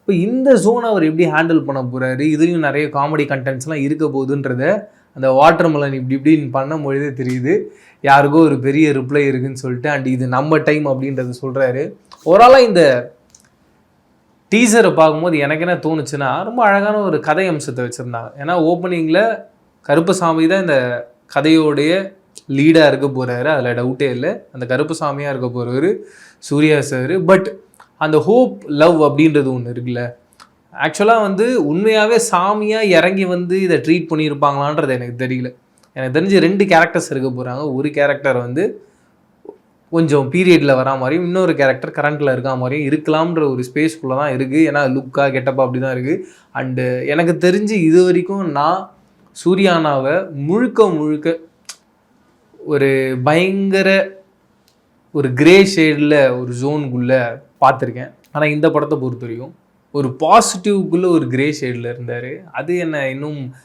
இப்போ இந்த ஜோன் அவர் எப்படி ஹேண்டில் பண்ண போகிறாரு, இதுலேயும் நிறைய காமெடி கண்டென்ட்ஸ்லாம் இருக்க போகுதுன்றத அந்த வாட்டர்மெலன் இப்படின்னு பண்ணும்பொழுதே தெரியுது. யாருக்கோ ஒரு பெரிய ரிப்ளை இருக்குன்னு சொல்லிட்டு அண்ட் இது நம்ம டைம் அப்படின்றது சொல்கிறாரு. ஓவராலாக இந்த டீசரை பார்க்கும்போது எனக்கு என்ன தோணுச்சுன்னா, ரொம்ப அழகான ஒரு கதை அம்சத்தை வச்சுருந்தாங்க. ஏன்னா ஓப்பனிங்கில் கருப்பசாமி தான் இந்த கதையோடைய லீடாக இருக்க போகிறாரு, அதில் டவுட்டே இல்லை. அந்த கருப்பசாமியாக இருக்க போகிறவர் சூர்யா சார். பட் அந்த ஹோப் லவ் அப்படின்றது ஒன்று இருக்குல்ல, ஆக்சுவலாக உண்மையாகவே சாமியாக இறங்கி இதை ட்ரீட் பண்ணியிருப்பாங்களான்றது எனக்கு தெரியல. எனக்கு தெரிஞ்சு 2 கேரக்டர்ஸ் இருக்க போகிறாங்க. ஒரு கேரக்டர் கொஞ்சம் பீரியடில் வரா மாதிரியும், இன்னொரு கேரக்டர் கரண்ட்டில் இருக்கா மாதிரியும் இருக்கலாம்ன்ற ஒரு ஸ்பேஸ்க்குள்ளே தான் இருக்குது. ஏன்னா லுக்கா கெட்டப்பா அப்படி தான் இருக்குது. அண்டு எனக்கு தெரிஞ்சு இது வரைக்கும் நான் சூர்யானாவை முழுக்க ஒரு பயங்கர ஒரு கிரே ஷேடில் ஒரு ஜோனுக்குள்ளே பார்த்துருக்கேன். ஆனால் இந்த படத்தை பொறுத்த வரைக்கும் ஒரு பாசிட்டிவ்க்குள்ளே ஒரு கிரே ஷேடில் இருந்தார். அது என்ன இன்னும்